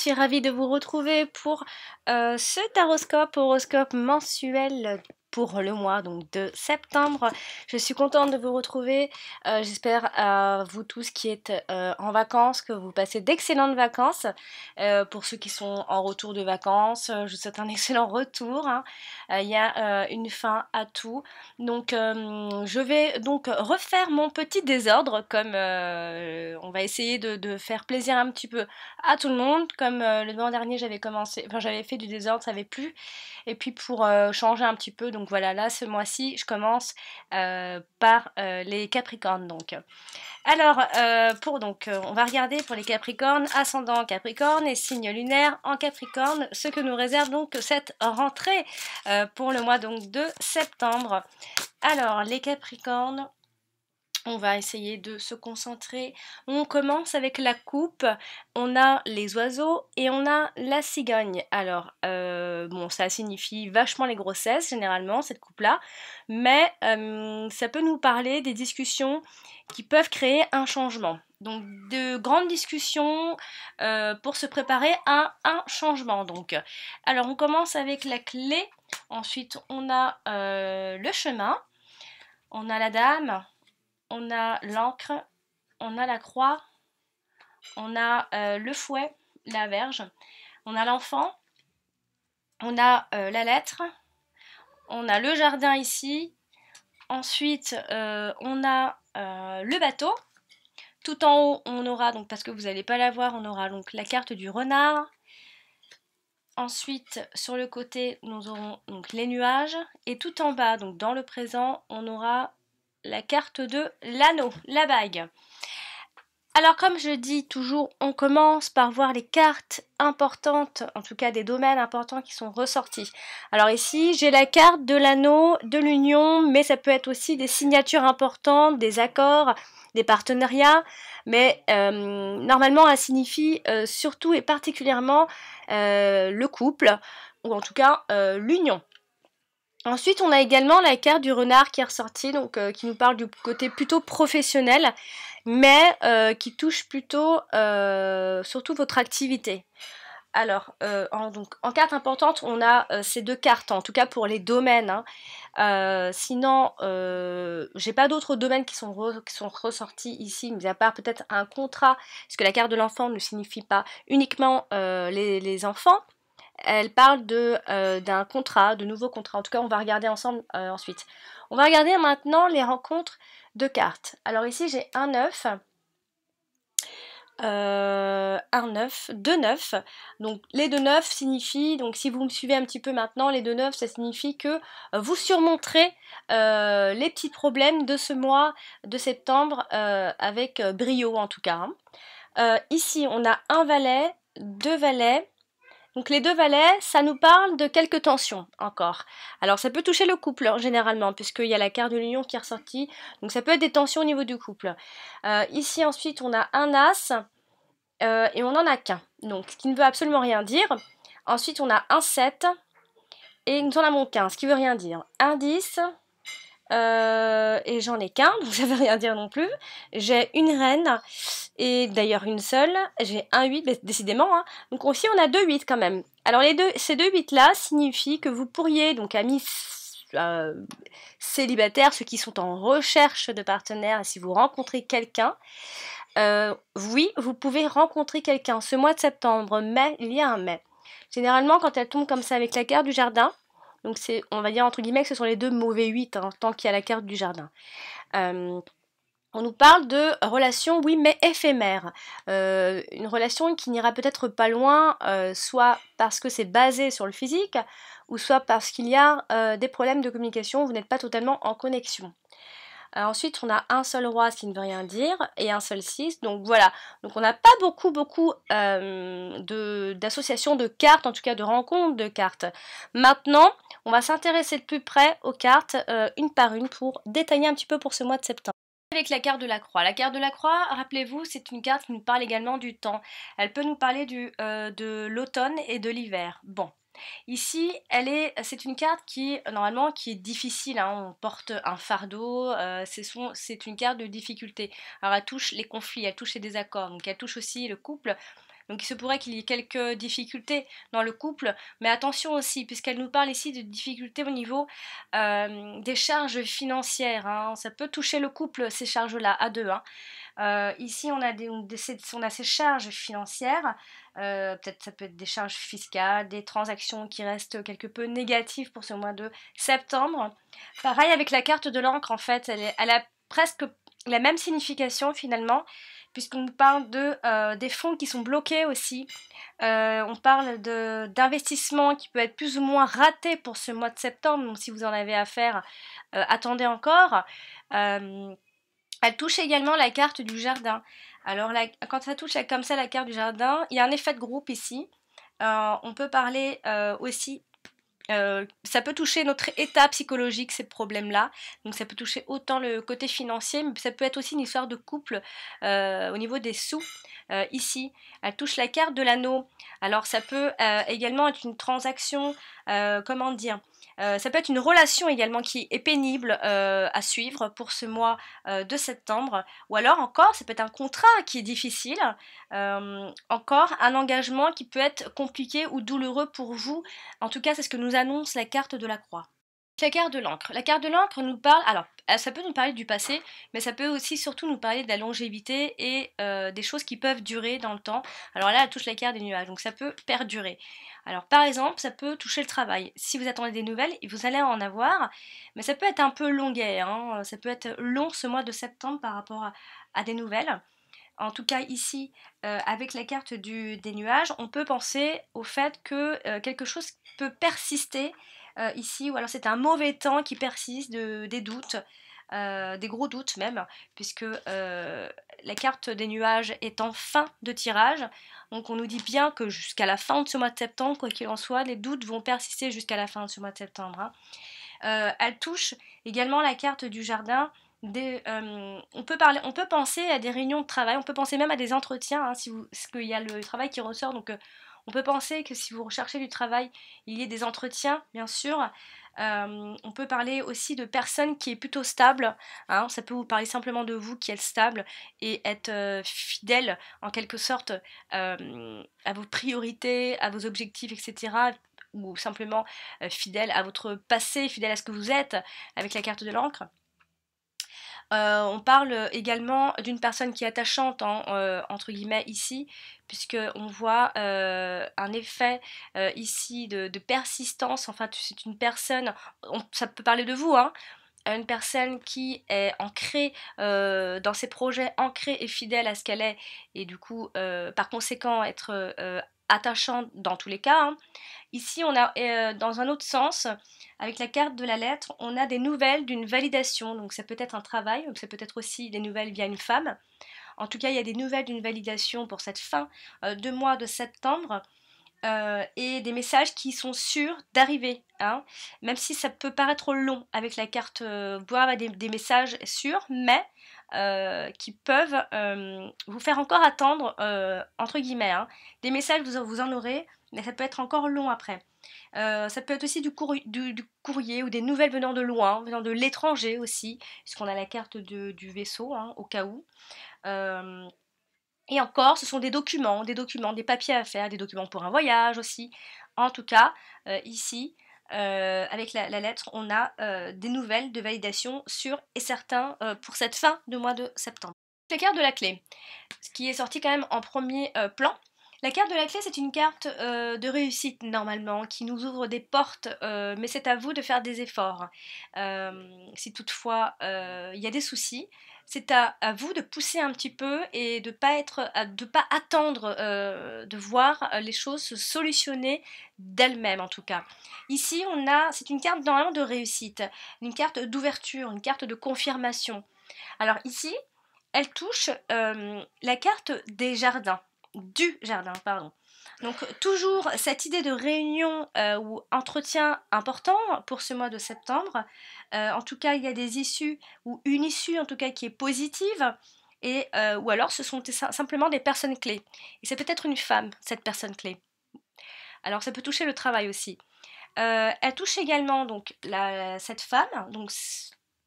suis ravie de vous retrouver pour ce horoscope mensuel pour le mois donc de septembre. Je suis contente de vous retrouver. J'espère vous tous qui êtes en vacances que vous passez d'excellentes vacances. Pour ceux qui sont en retour de vacances, je vous souhaite un excellent retour, hein. Il y a une fin à tout. Donc je vais donc refaire mon petit désordre comme on va essayer de faire plaisir un petit peu à tout le monde. Comme le mois dernier j'avais fait du désordre, ça n'avait plus. Et puis pour changer un petit peu, donc voilà, là ce mois-ci je commence par les Capricornes donc. Alors, on va regarder pour les Capricornes, ascendant en Capricorne et signe lunaire en Capricorne, ce que nous réserve donc cette rentrée pour le mois donc de septembre. Alors, les Capricornes, on va essayer de se concentrer. On commence avec la coupe, on a les oiseaux et on a la cigogne. Alors, bon, ça signifie vachement les grossesses, généralement, cette coupe-là. Mais ça peut nous parler des discussions qui peuvent créer un changement. Donc, de grandes discussions pour se préparer à un changement. Donc, alors, on commence avec la clé. Ensuite, on a le chemin. On a la dame. On a l'encre, on a la croix, on a le fouet, la verge, on a l'enfant, on a la lettre, on a le jardin ici, ensuite on a le bateau, tout en haut on aura, donc parce que vous n'allez pas la voir, on aura donc la carte du renard, ensuite sur le côté nous aurons donc les nuages, et tout en bas, donc dans le présent, on aura la carte de l'anneau, la bague. Alors comme je dis toujours, on commence par voir les cartes importantes, en tout cas des domaines importants qui sont ressortis. Alors ici, j'ai la carte de l'anneau, de l'union, mais ça peut être aussi des signatures importantes, des accords, des partenariats, mais normalement elle signifie surtout et particulièrement le couple, ou en tout cas l'union. Ensuite, on a également la carte du renard qui est ressortie, donc qui nous parle du côté plutôt professionnel, mais qui touche plutôt surtout votre activité. Alors, en carte importante, on a ces deux cartes, en tout cas pour les domaines, hein. Sinon, j'ai pas d'autres domaines qui sont ressortis ici, mis à part peut-être un contrat, parce que la carte de l'enfant ne signifie pas uniquement les enfants. Elle parle d'un contrat, de nouveaux contrats. En tout cas, on va regarder ensemble ensuite. On va regarder maintenant les rencontres de cartes. Alors ici, j'ai un 9, deux 9. Donc les deux 9 signifient, donc si vous me suivez un petit peu maintenant, les deux 9, ça signifie que vous surmonterez les petits problèmes de ce mois de septembre avec brio en tout cas, hein. Ici, on a un valet, deux valets. Donc les deux valets, ça nous parle de quelques tensions encore. Alors ça peut toucher le couple généralement, puisqu'il y a la carte de l'union qui est ressortie. Donc ça peut être des tensions au niveau du couple. Ici ensuite on a un as et on n'en a qu'un. Donc ce qui ne veut absolument rien dire. Ensuite on a un 7 et nous en avons qu'un, ce qui veut rien dire. Un 10 et j'en ai qu'un, donc ça veut rien dire non plus. J'ai une reine, et d'ailleurs une seule, j'ai un 8, décidément, hein. Donc aussi on a deux 8 quand même. Alors ces deux 8 là signifient que vous pourriez, donc amis célibataires, ceux qui sont en recherche de partenaires, et si vous rencontrez quelqu'un, oui, vous pouvez rencontrer quelqu'un ce mois de septembre, mais il y a un mais. Généralement quand elle tombe comme ça avec la carte du jardin, donc c'est, on va dire entre guillemets que ce sont les deux mauvais 8, hein, tant qu'il y a la carte du jardin. On nous parle de relations, oui, mais éphémères. Une relation qui n'ira peut-être pas loin, soit parce que c'est basé sur le physique, ou soit parce qu'il y a des problèmes de communication, vous n'êtes pas totalement en connexion. Ensuite, on a un seul roi, ce qui ne veut rien dire, et un seul 6. Donc voilà, donc on n'a pas beaucoup d'associations de cartes, en tout cas de rencontres de cartes. Maintenant, on va s'intéresser de plus près aux cartes, une par une, pour détailler un petit peu pour ce mois de septembre. Avec la carte de la croix. La carte de la croix, rappelez-vous, c'est une carte qui nous parle également du temps. Elle peut nous parler de l'automne et de l'hiver. Bon. Ici, c'est une carte qui normalement qui est difficile, hein, on porte un fardeau, c'est une carte de difficulté. Alors elle touche les conflits, elle touche les désaccords, donc elle touche aussi le couple. Donc il se pourrait qu'il y ait quelques difficultés dans le couple, mais attention aussi, puisqu'elle nous parle ici de difficultés au niveau des charges financières, hein. Ça peut toucher le couple, ces charges-là, à deux, hein. Ici, on a ces charges financières, peut-être ça peut être des charges fiscales, des transactions qui restent quelque peu négatives pour ce mois de septembre. Pareil avec la carte de l'encre, en fait, elle a presque la même signification finalement, puisqu'on nous parle des fonds qui sont bloqués aussi. On parle d'investissement qui peut être plus ou moins raté pour ce mois de septembre, donc si vous en avez à faire, attendez encore. Euh, Elle touche également la carte du jardin. Alors quand ça touche comme ça la carte du jardin, il y a un effet de groupe ici. On peut parler aussi, ça peut toucher notre état psychologique, ces problèmes-là. Donc ça peut toucher autant le côté financier, mais ça peut être aussi une histoire de couple au niveau des sous. Ici, elle touche la carte de l'anneau. Alors ça peut également être une transaction, comment dire, ça peut être une relation également qui est pénible à suivre pour ce mois de septembre. Ou alors encore, ça peut être un contrat qui est difficile. Encore un engagement qui peut être compliqué ou douloureux pour vous. En tout cas, c'est ce que nous annonce la carte de la croix. La carte de l'encre. La carte de l'encre nous parle, alors ça peut nous parler du passé, mais ça peut aussi surtout nous parler de la longévité et des choses qui peuvent durer dans le temps. Alors là, elle touche la carte des nuages, donc ça peut perdurer. Alors par exemple, ça peut toucher le travail. Si vous attendez des nouvelles, vous allez en avoir, mais ça peut être un peu longuet, hein. Ça peut être long ce mois de septembre par rapport à des nouvelles. En tout cas ici, avec la carte des nuages, on peut penser au fait que quelque chose peut persister ici, ou alors c'est un mauvais temps qui persiste, des doutes, des gros doutes même, puisque la carte des nuages est en fin de tirage, donc on nous dit bien que jusqu'à la fin de ce mois de septembre, quoi qu'il en soit, les doutes vont persister jusqu'à la fin de ce mois de septembre, hein. Elle touche également la carte du jardin. On peut penser à des réunions de travail, on peut penser même à des entretiens, hein, parce qu'il y a le travail qui ressort, donc on peut penser que si vous recherchez du travail, il y ait des entretiens, bien sûr. On peut parler aussi de personnes qui est plutôt stable, hein, ça peut vous parler simplement de vous qui êtes stable et être fidèle en quelque sorte à vos priorités, à vos objectifs, etc. Ou simplement fidèle à votre passé, fidèle à ce que vous êtes avec la carte de l'encre. On parle également d'une personne qui est attachante, hein, entre guillemets ici, puisque on voit un effet ici de persistance. Enfin, c'est une personne, ça peut parler de vous, hein, une personne qui est ancrée dans ses projets, ancrée et fidèle à ce qu'elle est, et du coup, par conséquent, être attachante dans tous les cas, hein. Ici, on a, dans un autre sens, avec la carte de la lettre, on a des nouvelles d'une validation. Donc ça peut être un travail, donc ça peut être aussi des nouvelles via une femme. En tout cas, il y a des nouvelles d'une validation pour cette fin de mois de septembre. Et des messages qui sont sûrs d'arriver, hein. Même si ça peut paraître long avec la carte, voir des messages sûrs, mais qui peuvent vous faire encore attendre, entre guillemets, hein. Des messages, vous en aurez, mais ça peut être encore long après. Ça peut être aussi du courrier ou des nouvelles venant de loin, venant de l'étranger aussi, puisqu'on a la carte du vaisseau, hein, au cas où. Euh, et encore, ce sont des papiers à faire, des documents pour un voyage aussi. En tout cas, ici, avec la lettre, on a des nouvelles de validation sûres et certains pour cette fin de mois de septembre. La carte de la clé, ce qui est sorti quand même en premier plan. La carte de la clé, c'est une carte de réussite normalement, qui nous ouvre des portes, mais c'est à vous de faire des efforts. Si toutefois il y a des soucis, c'est à vous de pousser un petit peu et de pas attendre de voir les choses se solutionner d'elles-mêmes en tout cas. Ici, c'est une carte normalement de réussite, une carte d'ouverture, une carte de confirmation. Alors ici, elle touche la carte des jardins, du jardin, pardon. Donc toujours cette idée de réunion ou entretien important pour ce mois de septembre. En tout cas, il y a des issues ou une issue en tout cas qui est positive. Et, ou alors ce sont simplement des personnes clés. Et c'est peut-être une femme, cette personne clé. Alors ça peut toucher le travail aussi. Elle touche également donc cette femme. Donc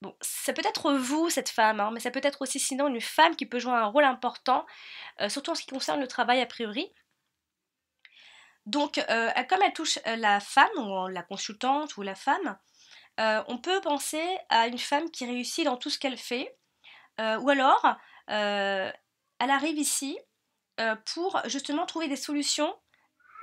bon, ça peut être vous, cette femme, hein, mais ça peut être aussi sinon une femme qui peut jouer un rôle important, surtout en ce qui concerne le travail a priori. Donc, comme elle touche la femme, ou la consultante, ou la femme, on peut penser à une femme qui réussit dans tout ce qu'elle fait, ou alors, elle arrive ici pour justement trouver des solutions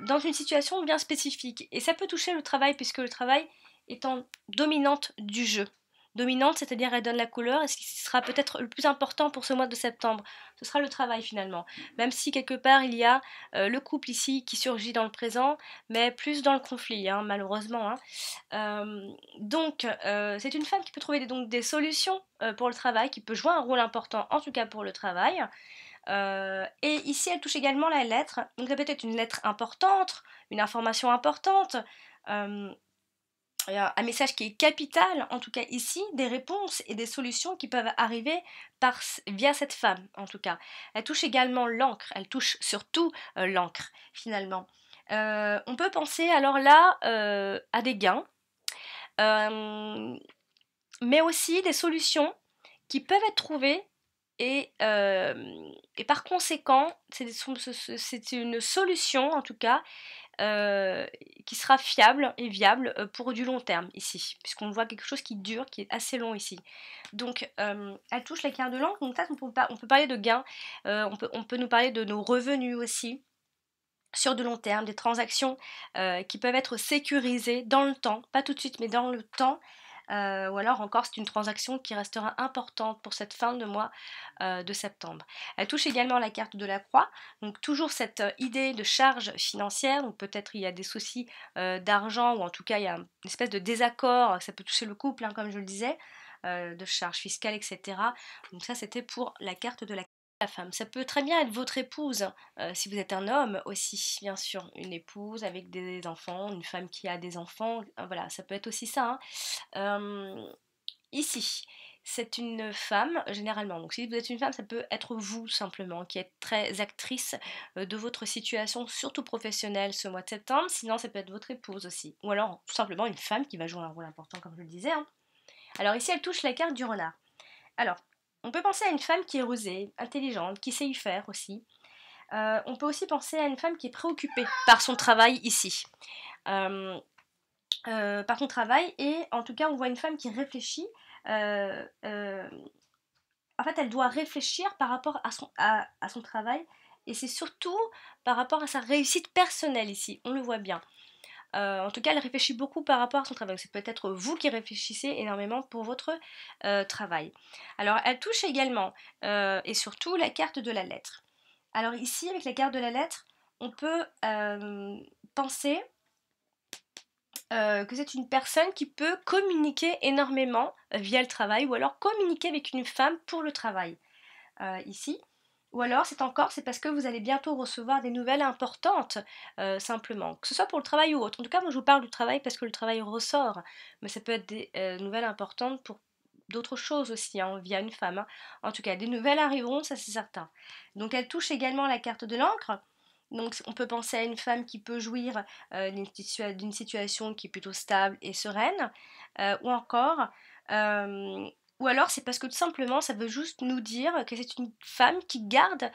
dans une situation bien spécifique. Et ça peut toucher le travail, puisque le travail étant dominante du jeu. Dominante, c'est-à-dire elle donne la couleur, et ce qui sera peut-être le plus important pour ce mois de septembre, ce sera le travail finalement. Même si quelque part il y a le couple ici qui surgit dans le présent, mais plus dans le conflit, hein, malheureusement. Hein. Donc, c'est une femme qui peut trouver donc, des solutions pour le travail, qui peut jouer un rôle important, en tout cas pour le travail. Et ici, elle touche également la lettre. Donc, ça peut être une lettre importante, une information importante, euh, un message qui est capital, en tout cas ici, des réponses et des solutions qui peuvent arriver via cette femme, en tout cas. Elle touche également l'encre, elle touche surtout l'encre, finalement. On peut penser alors là à des gains, mais aussi des solutions qui peuvent être trouvées et par conséquent, c'est une solution en tout cas qui sera fiable et viable pour du long terme ici, puisqu'on voit quelque chose qui dure, qui est assez long ici. Donc elle touche la carte de l'encre, donc ça on peut parler de gains, on peut nous parler de nos revenus aussi, sur de long terme, des transactions qui peuvent être sécurisées dans le temps, pas tout de suite mais dans le temps, ou alors encore c'est une transaction qui restera importante pour cette fin de mois de septembre. Elle touche également la carte de la croix, donc toujours cette idée de charge financière, donc peut-être il y a des soucis d'argent ou en tout cas il y a une espèce de désaccord, ça peut toucher le couple hein, comme je le disais, de charges fiscales etc. Donc ça c'était pour la carte de la femme. Ça peut très bien être votre épouse, si vous êtes un homme aussi, bien sûr, une épouse avec des enfants, une femme qui a des enfants, voilà, ça peut être aussi ça. Hein. Ici, c'est une femme, généralement. Donc si vous êtes une femme, ça peut être vous simplement, qui êtes très actrice de votre situation, surtout professionnelle ce mois de septembre. Sinon, ça peut être votre épouse aussi. Ou alors, tout simplement, une femme qui va jouer un rôle important, comme je le disais. Hein. Alors ici, elle touche la carte du renard. Alors, on peut penser à une femme qui est rusée, intelligente, qui sait y faire aussi. On peut aussi penser à une femme qui est préoccupée par son travail ici. Euh, Par son travail, et en tout cas, on voit une femme qui réfléchit. euh, euh, En fait, elle doit réfléchir par rapport à son travail, et c'est surtout par rapport à sa réussite personnelle ici. On le voit bien. En tout cas, elle réfléchit beaucoup par rapport à son travail. C'est peut-être vous qui réfléchissez énormément pour votre travail. Alors, elle touche également et surtout la carte de la lettre. Alors ici, avec la carte de la lettre, on peut penser que c'est une personne qui peut communiquer énormément via le travail, ou alors communiquer avec une femme pour le travail ici. Ou alors c'est parce que vous allez bientôt recevoir des nouvelles importantes, simplement, que ce soit pour le travail ou autre. En tout cas, moi je vous parle du travail parce que le travail ressort, mais ça peut être des nouvelles importantes pour d'autres choses aussi, hein, via une femme. Hein. En tout cas, des nouvelles arriveront, ça c'est certain. Donc elle touche également la carte de l'encre. Donc on peut penser à une femme qui peut jouir d'une situation qui est plutôt stable et sereine, ou encore ou alors c'est parce que tout simplement ça veut juste nous dire que c'est une femme qui garde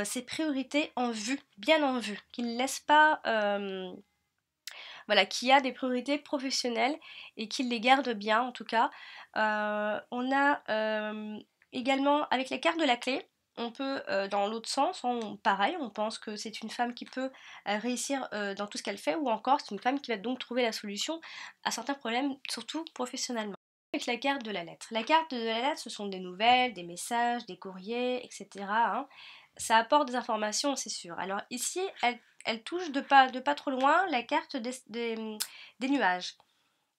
ses priorités en vue, bien en vue, qui ne laisse pas, voilà, qui a des priorités professionnelles et qui les garde bien en tout cas. On a également avec la carte de la clé, on peut dans l'autre sens, pareil, on pense que c'est une femme qui peut réussir dans tout ce qu'elle fait, ou encore c'est une femme qui va donc trouver la solution à certains problèmes, surtout professionnellement. Avec la carte de la lettre. La carte de la lettre, ce sont des nouvelles, des messages, des courriers, etc. Hein. Ça apporte des informations, c'est sûr. Alors ici, elle touche de pas trop loin la carte des nuages.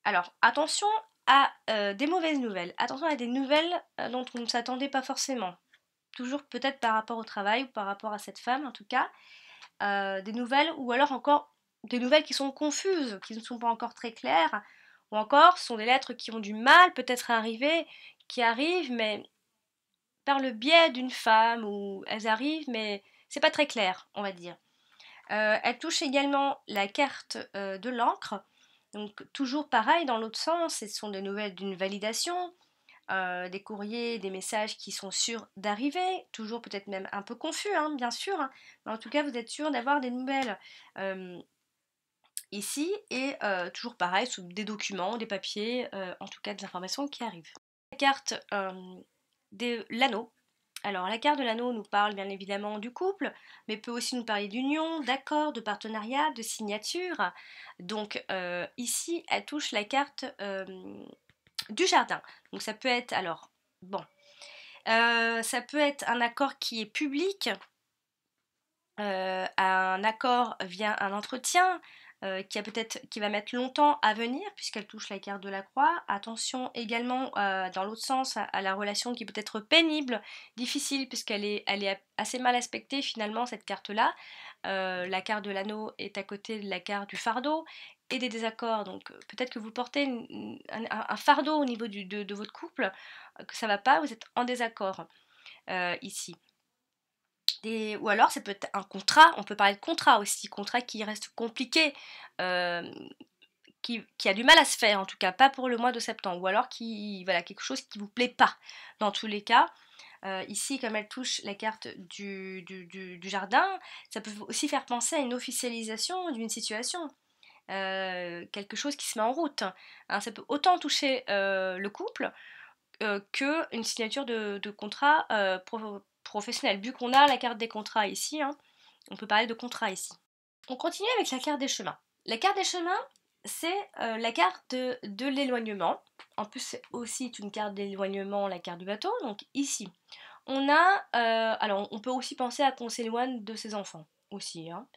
Alors attention à des mauvaises nouvelles. Attention à des nouvelles dont on ne s'attendait pas forcément. Toujours peut-être par rapport au travail ou par rapport à cette femme en tout cas. Des nouvelles, ou alors encore des nouvelles qui sont confuses, qui ne sont pas encore très claires, ou encore ce sont des lettres qui ont du mal peut-être à arriver, qui arrivent mais par le biais d'une femme, ou elles arrivent mais c'est pas très clair, on va dire. Elle touche également la carte de l'encre, donc toujours pareil dans l'autre sens, ce sont des nouvelles d'une validation, des courriers, des messages qui sont sûrs d'arriver, toujours peut-être même un peu confus, hein, bien sûr, hein, mais en tout cas vous êtes sûr d'avoir des nouvelles. ici, et toujours pareil, sous des documents, des papiers, en tout cas des informations qui arrivent. La carte de l'anneau. Alors la carte de l'anneau nous parle bien évidemment du couple, mais peut aussi nous parler d'union, d'accord, de partenariat, de signature. Donc ici, elle touche la carte du jardin. Donc ça peut être, alors, bon, ça peut être un accord qui est public, un accord via un entretien, qui va mettre longtemps à venir puisqu'elle touche la carte de la croix. Attention également dans l'autre sens à la relation qui peut être pénible, difficile elle est assez mal aspectée finalement cette carte-là. La carte de l'anneau est à côté de la carte du fardeau et des désaccords. Donc peut-être que vous portez un fardeau au niveau de votre couple, que ça va pas, vous êtes en désaccord ici. Ou alors ça peut être un contrat, on peut parler de contrat aussi, contrat qui reste compliqué, euh, qui a du mal à se faire en tout cas, pas pour le mois de septembre, ou alors voilà, quelque chose qui vous plaît pas dans tous les cas. Ici, comme elle touche la carte du jardin, ça peut aussi faire penser à une officialisation d'une situation. Quelque chose qui se met en route. Hein, ça peut autant toucher le couple qu'une signature de contrat professionnel. Vu qu'on a la carte des contrats ici, hein, on peut parler de contrat ici. On continue avec la carte des chemins. La carte des chemins, c'est la carte de l'éloignement. En plus, c'est aussi une carte d'éloignement, la carte du bateau. Donc ici, on a... alors, on peut aussi penser à qu'on s'éloigne de ses enfants aussi. Hein.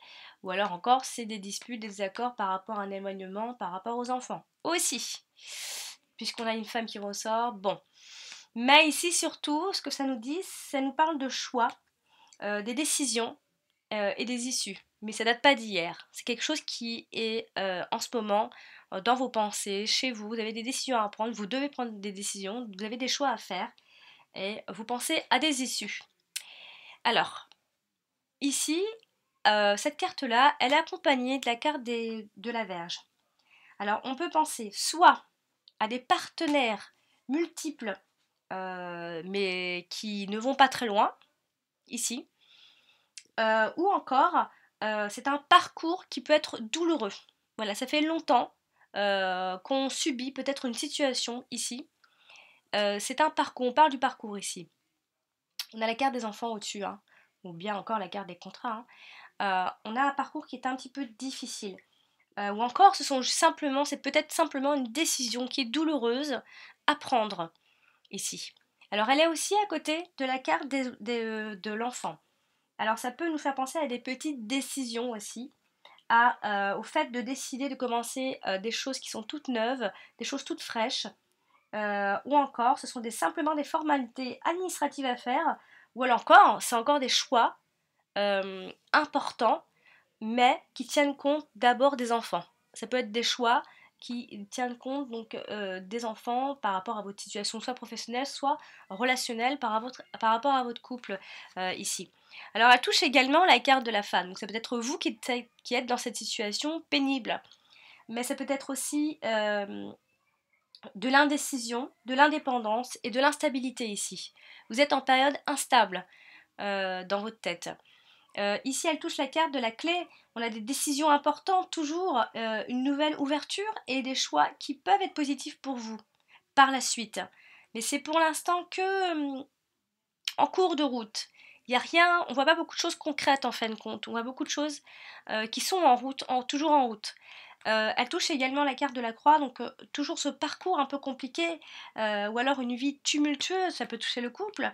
Ou alors encore, c'est des disputes, des désaccords par rapport à un éloignement, par rapport aux enfants. Aussi. Puisqu'on a une femme qui ressort. Bon. Mais ici, surtout, ce que ça nous dit, ça nous parle de choix, des décisions et des issues. Mais ça date pas d'hier. C'est quelque chose qui est en ce moment dans vos pensées, chez vous. Vous avez des décisions à prendre, vous devez prendre des décisions, vous avez des choix à faire et vous pensez à des issues. Alors, ici, cette carte-là, elle est accompagnée de la carte de la Vierge. Alors, on peut penser soit à des partenaires multiples, mais qui ne vont pas très loin, ici, ou encore, c'est un parcours qui peut être douloureux. Voilà, ça fait longtemps qu'on subit peut-être une situation ici. C'est un parcours, on parle du parcours ici. On a la carte des enfants au-dessus, hein, ou bien encore la carte des contrats. Hein. On a un parcours qui est un petit peu difficile. Ou encore, c'est peut-être simplement une décision qui est douloureuse à prendre ici. Alors, elle est aussi à côté de la carte de l'enfant. Alors ça peut nous faire penser à des petites décisions aussi, au fait de décider de commencer des choses qui sont toutes neuves, des choses toutes fraîches, ou encore ce sont simplement des formalités administratives à faire, ou alors encore, c'est encore des choix importants, mais qui tiennent compte d'abord des enfants. Ça peut être des choix qui tiennent compte donc des enfants par rapport à votre situation soit professionnelle, soit relationnelle par rapport à votre couple ici. Alors elle touche également la carte de la femme, donc ça peut être vous qui êtes dans cette situation pénible, mais ça peut être aussi de l'indécision, de l'indépendance et de l'instabilité ici. Vous êtes en période instable dans votre tête. Ici, elle touche la carte de la clé. On a des décisions importantes, toujours une nouvelle ouverture et des choix qui peuvent être positifs pour vous par la suite. Mais c'est pour l'instant que en cours de route. Il n'y a rien, on voit pas beaucoup de choses concrètes en fin de compte. On voit beaucoup de choses qui sont en route, toujours en route. Elle touche également la carte de la croix, donc toujours ce parcours un peu compliqué, ou alors une vie tumultueuse, ça peut toucher le couple,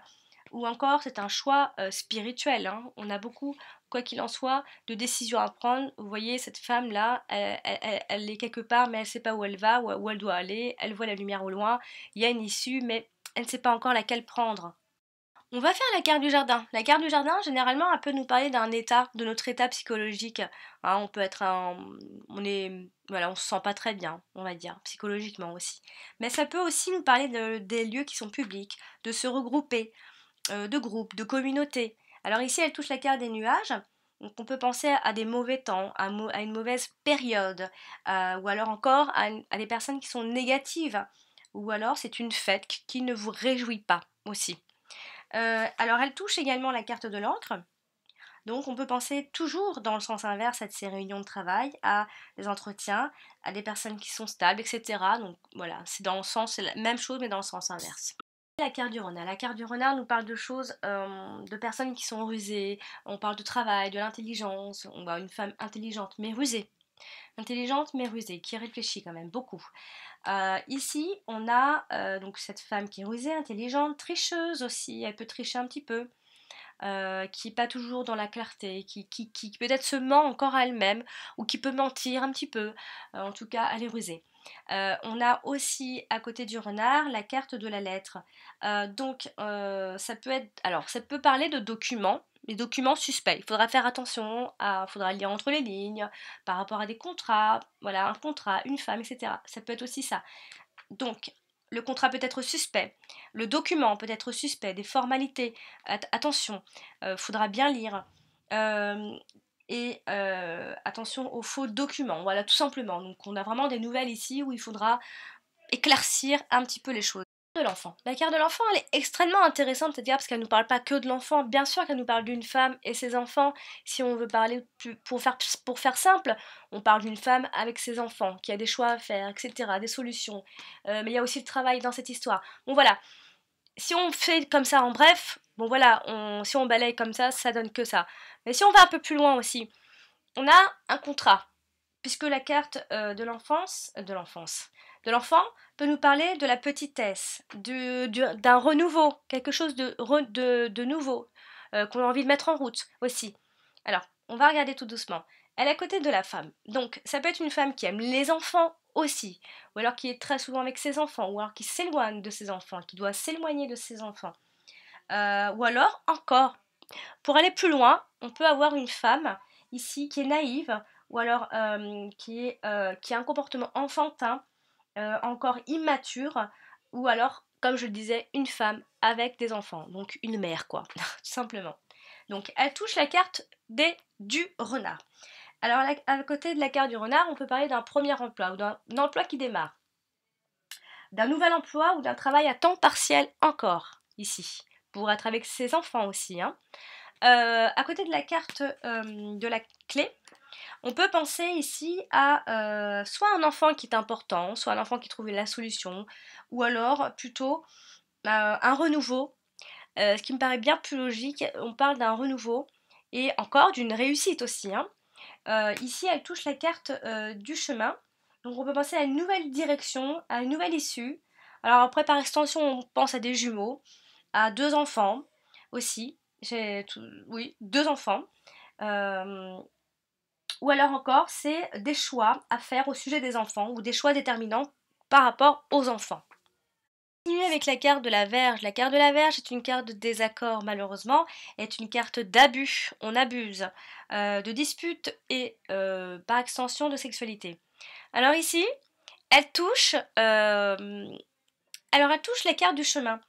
ou encore c'est un choix spirituel. Hein. On a beaucoup, quoi qu'il en soit, de décisions à prendre. Vous voyez, cette femme-là, elle est quelque part, mais elle ne sait pas où elle va, où elle doit aller. Elle voit la lumière au loin, il y a une issue, mais elle ne sait pas encore laquelle prendre. On va faire la carte du jardin. La carte du jardin, généralement, elle peut nous parler d'un état, de notre état psychologique. Hein, on peut être voilà, on se sent pas très bien, on va dire, psychologiquement aussi. Mais ça peut aussi nous parler des lieux qui sont publics, de se regrouper, de groupes, de communautés. Alors ici, elle touche la carte des nuages. Donc on peut penser à des mauvais temps, à une mauvaise période, ou alors encore à des personnes qui sont négatives, ou alors c'est une fête qui ne vous réjouit pas aussi. Alors elle touche également la carte de l'encre. Donc on peut penser toujours dans le sens inverse à ces réunions de travail, à des entretiens, à des personnes qui sont stables, etc. Donc voilà, c'est dans le sens, c'est la même chose mais dans le sens inverse. La carte du renard. La carte du renard nous parle de choses, de personnes qui sont rusées, on parle de travail, de l'intelligence, on voit une femme intelligente mais rusée. Intelligente mais rusée, qui réfléchit quand même beaucoup. Ici, on a donc cette femme qui est rusée, intelligente, tricheuse aussi, elle peut tricher un petit peu, qui n'est pas toujours dans la clarté, qui peut-être se ment encore à elle-même, ou qui peut mentir un petit peu, en tout cas elle est rusée. On a aussi à côté du renard la carte de la lettre. Donc ça peut être, alors ça peut parler de documents, les documents suspects. Il faudra faire attention, il faudra lire entre les lignes, par rapport à des contrats, voilà, un contrat, une femme, etc. Ça peut être aussi ça. Donc, le contrat peut être suspect, le document peut être suspect, des formalités, attention, faudra bien lire. Attention aux faux documents, voilà, tout simplement. Donc, on a vraiment des nouvelles ici où il faudra éclaircir un petit peu les choses. De l'enfant. La carte de l'enfant, elle est extrêmement intéressante, c'est-à-dire parce qu'elle ne nous parle pas que de l'enfant, bien sûr qu'elle nous parle d'une femme et ses enfants. Si on veut parler pour faire simple, on parle d'une femme avec ses enfants, qui a des choix à faire, etc., des solutions. Mais il y a aussi le travail dans cette histoire. Bon voilà, si on fait comme ça en bref, bon voilà, si on balaye comme ça donne que ça. Mais si on va un peu plus loin aussi, on a un contrat puisque la carte de l'enfant peut nous parler de la petitesse, d'un renouveau, quelque chose de nouveau, qu'on a envie de mettre en route aussi. Alors, on va regarder tout doucement. Elle est à côté de la femme. Donc, ça peut être une femme qui aime les enfants aussi, ou alors qui est très souvent avec ses enfants, ou alors qui s'éloigne de ses enfants, qui doit s'éloigner de ses enfants. Ou alors, encore, pour aller plus loin, on peut avoir une femme ici qui est naïve ou alors qui a un comportement enfantin, encore immature, ou alors, comme je le disais, une femme avec des enfants, donc une mère quoi, tout simplement. Donc elle touche la carte du renard. Alors à côté de la carte du renard, on peut parler d'un premier emploi ou d'un emploi qui démarre, d'un nouvel emploi ou d'un travail à temps partiel encore, ici, pour être avec ses enfants aussi, hein. À côté de la carte de la clé, on peut penser ici à soit un enfant qui est important, soit un enfant qui trouve la solution, ou alors plutôt un renouveau. Ce qui me paraît bien plus logique, on parle d'un renouveau et encore d'une réussite aussi, hein. Ici, elle touche la carte du chemin, donc on peut penser à une nouvelle direction, à une nouvelle issue. Alors après, par extension, on pense à des jumeaux, à deux enfants aussi. Oui, deux enfants. Euh, ou alors encore, c'est des choix à faire au sujet des enfants ou des choix déterminants par rapport aux enfants. Continuer avec la carte de la Verge. La carte de la Verge est une carte de désaccord malheureusement, est une carte d'abus, on abuse, de dispute et par extension de sexualité. Alors ici, elle touche, elle touche la carte du chemin.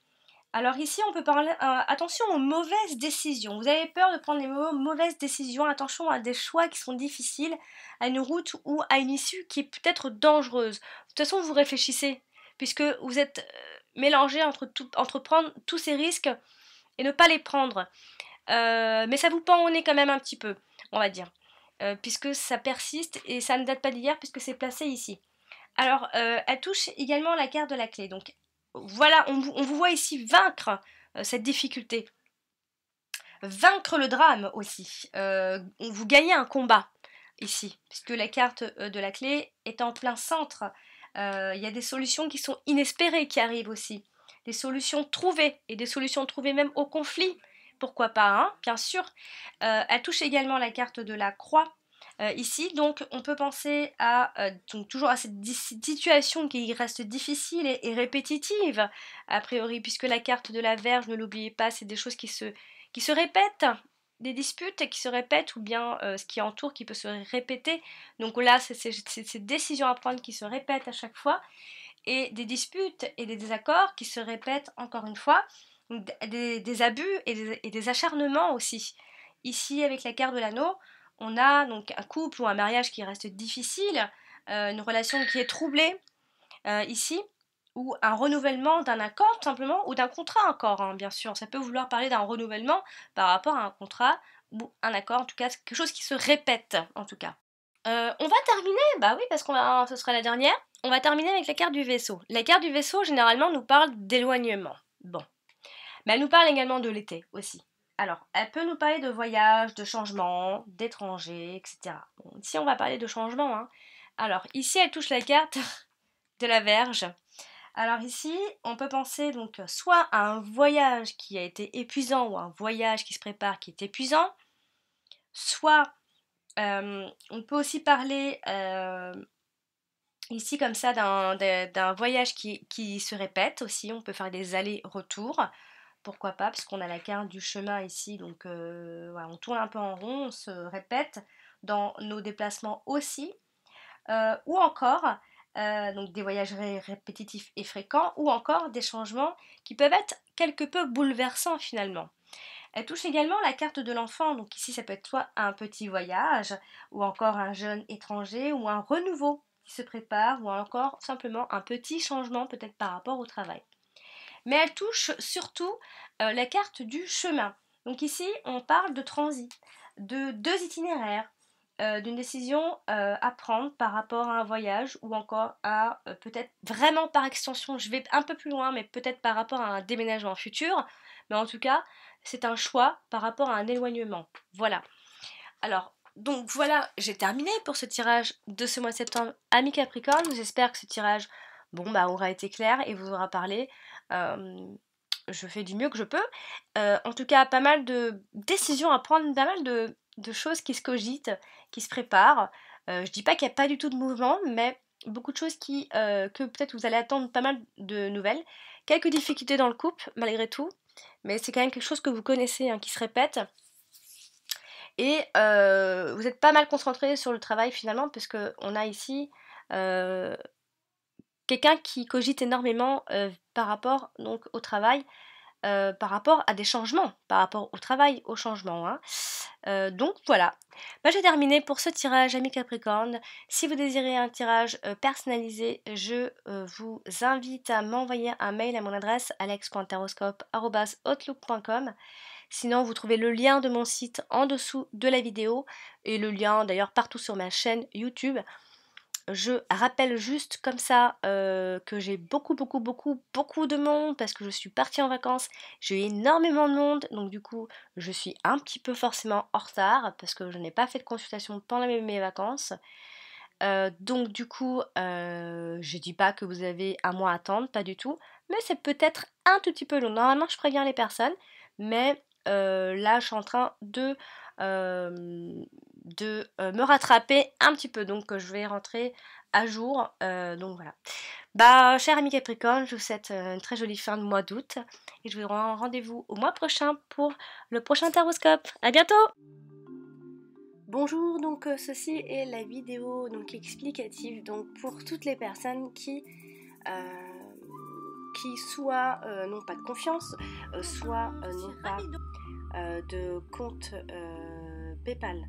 Alors ici, on peut parler, attention aux mauvaises décisions. Vous avez peur de prendre des mauvaises décisions, attention à des choix qui sont difficiles, à une route ou à une issue qui est peut-être dangereuse. De toute façon, vous réfléchissez, puisque vous êtes mélangé entre prendre tous ces risques et ne pas les prendre. Mais ça vous pend au nez quand même un petit peu, on va dire, puisque ça persiste et ça ne date pas d'hier, puisque c'est placé ici. Alors, elle touche également la carte de la clé. Donc, voilà, on vous voit ici vaincre cette difficulté. Vaincre le drame aussi. Vous gagnez un combat ici, puisque la carte de la clé est en plein centre. Il y a des solutions qui sont inespérées qui arrivent aussi. Des solutions trouvées, et des solutions trouvées même au conflit. Pourquoi pas, hein, bien sûr. Elle touche également la carte de la croix. Ici, donc, on peut penser donc, toujours à cette situation qui reste difficile et répétitive, a priori, puisque la carte de la Verge, ne l'oubliez pas, c'est des choses qui se répètent, des disputes qui se répètent, ou bien ce qui entoure qui peut se répéter. Donc là, c'est ces décisions à prendre qui se répètent à chaque fois, et des disputes et des désaccords qui se répètent encore une fois, des abus et des acharnements aussi. Ici, avec la carte de l'anneau, on a donc un couple ou un mariage qui reste difficile, une relation qui est troublée ici, ou un renouvellement d'un accord tout simplement, ou d'un contrat encore, hein, bien sûr. Ça peut vouloir parler d'un renouvellement par rapport à un contrat ou un accord, en tout cas, c'est quelque chose qui se répète, en tout cas. On va terminer, bah oui, parce ce sera la dernière. On va terminer avec la carte du vaisseau. La carte du vaisseau, généralement, nous parle d'éloignement. Bon. Mais elle nous parle également de l'été aussi. Alors, elle peut nous parler de voyage, de changement, d'étrangers, etc. Bon, ici, on va parler de changement, hein. Alors, ici, elle touche la carte de la Vierge. Alors ici, on peut penser donc soit à un voyage qui a été épuisant ou un voyage qui se prépare qui est épuisant, soit on peut aussi parler ici comme ça d'un voyage qui se répète aussi, on peut faire des allers-retours, pourquoi pas, parce qu'on a la carte du chemin ici, donc voilà, on tourne un peu en rond, on se répète dans nos déplacements aussi, ou encore donc des voyages répétitifs et fréquents, ou encore des changements qui peuvent être quelque peu bouleversants finalement. Elle touche également la carte de l'enfant, donc ici ça peut être soit un petit voyage, ou encore un jeune étranger, ou un renouveau qui se prépare, ou encore simplement un petit changement peut-être par rapport au travail. Mais elle touche surtout la carte du chemin. Donc ici on parle de transit, de deux itinéraires, d'une décision à prendre par rapport à un voyage ou encore à peut-être vraiment par extension, je vais un peu plus loin, mais peut-être par rapport à un déménagement futur, mais en tout cas c'est un choix par rapport à un éloignement. Voilà. Alors, donc voilà, j'ai terminé pour ce tirage de ce mois de septembre, amis Capricorne. J'espère que ce tirage, bon, bah, aura été clair et vous aura parlé. Je fais du mieux que je peux. En tout cas, pas mal de décisions à prendre, pas mal de choses qui se cogitent, qui se préparent. Je dis pas qu'il n'y a pas du tout de mouvement, mais beaucoup de choses que peut-être vous allez attendre pas mal de nouvelles. Quelques difficultés dans le couple, malgré tout, mais c'est quand même quelque chose que vous connaissez, hein, qui se répète. Et vous êtes pas mal concentré sur le travail finalement, parce qu'on a ici quelqu'un qui cogite énormément par rapport donc, au travail, par rapport à des changements, par rapport au travail, au changement, hein. Donc voilà, bah, j'ai terminé pour ce tirage, amis Capricorne. Si vous désirez un tirage personnalisé, je vous invite à m'envoyer un mail à mon adresse alex.taroscope@outlook.com. Sinon, vous trouvez le lien de mon site en dessous de la vidéo et le lien d'ailleurs partout sur ma chaîne YouTube. Je rappelle juste comme ça que j'ai beaucoup de monde parce que je suis partie en vacances. J'ai eu énormément de monde, donc du coup je suis un petit peu forcément en retard parce que je n'ai pas fait de consultation pendant mes vacances. Donc du coup, je dis pas que vous avez un mois à attendre, pas du tout, mais c'est peut-être un tout petit peu long. Normalement, je préviens les personnes, mais là, je suis en train me rattraper un petit peu, donc je vais rentrer à jour. Donc voilà. Bah, cher ami Capricorne, je vous souhaite une très jolie fin de mois d'août et je vous rends rendez-vous au mois prochain pour le prochain Taroscope. À bientôt! Bonjour, donc ceci est la vidéo donc explicative donc pour toutes les personnes qui soit n'ont pas de confiance, soit n'ont pas de compte PayPal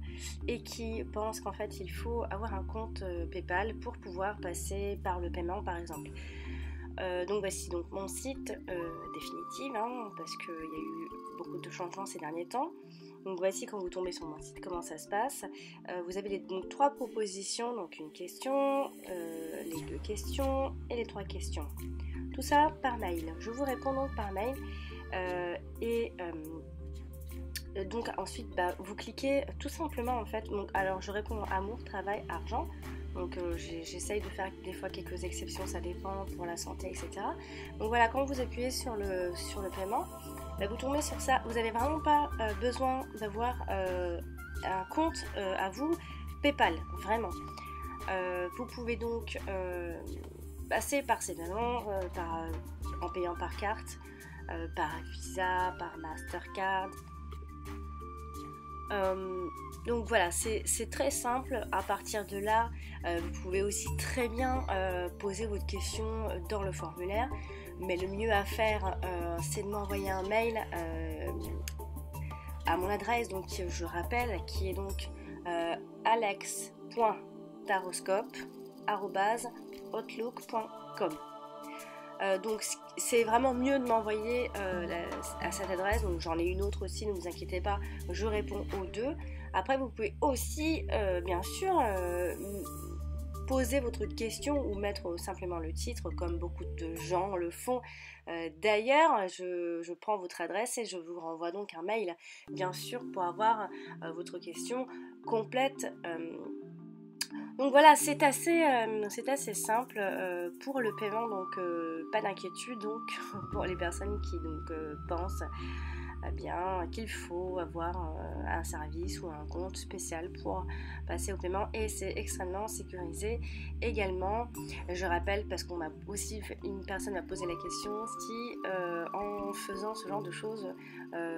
et qui pensent qu'en fait il faut avoir un compte PayPal pour pouvoir passer par le paiement par exemple. Donc voici donc mon site définitif, hein, parce qu'il y a eu beaucoup de changements ces derniers temps. Donc voici quand vous tombez sur mon site comment ça se passe. Vous avez donc 3 propositions, donc une question, les 2 questions et les 3 questions. Tout ça par mail. Je vous réponds donc par mail donc ensuite bah, vous cliquez tout simplement en fait. Donc, alors je réponds amour, travail, argent. Donc j'essaye de faire des fois quelques exceptions, ça dépend pour la santé, etc. Donc voilà, quand vous appuyez sur le paiement, bah, vous tombez sur ça. Vous n'avez vraiment pas besoin d'avoir un compte à vous PayPal, vraiment. Vous pouvez donc passer par ces paiements, en payant par carte, par Visa, par Mastercard. Donc voilà, c'est très simple. À partir de là, vous pouvez aussi très bien poser votre question dans le formulaire, mais le mieux à faire c'est de m'envoyer un mail à mon adresse, donc je rappelle, qui est donc alex.taroscope@outlook.com. Donc c'est vraiment mieux de m'envoyer à cette adresse. Donc j'en ai une autre aussi, ne vous inquiétez pas, je réponds aux deux. Après vous pouvez aussi bien sûr poser votre question ou mettre simplement le titre comme beaucoup de gens le font. D'ailleurs, je prends votre adresse et je vous renvoie donc un mail bien sûr pour avoir votre question complète. Donc voilà, c'est assez simple pour le paiement, donc pas d'inquiétude donc pour les personnes qui donc pensent bien qu'il faut avoir un service ou un compte spécial pour passer au paiement, et c'est extrêmement sécurisé également. Je rappelle, parce qu'on m'a aussi une personne m'a posé la question si en faisant ce genre de choses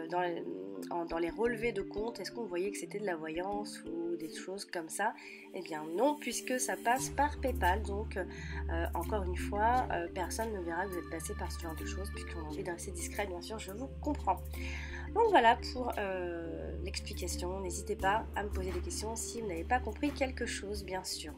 dans les relevés de compte, est-ce qu'on voyait que c'était de la voyance ou des choses comme ça. Eh bien non, puisque ça passe par PayPal, donc encore une fois, personne ne verra que vous êtes passé par ce genre de choses, puisqu'on a envie de rester discret, bien sûr, je vous comprends. Donc voilà pour l'explication. N'hésitez pas à me poser des questions si vous n'avez pas compris quelque chose, bien sûr.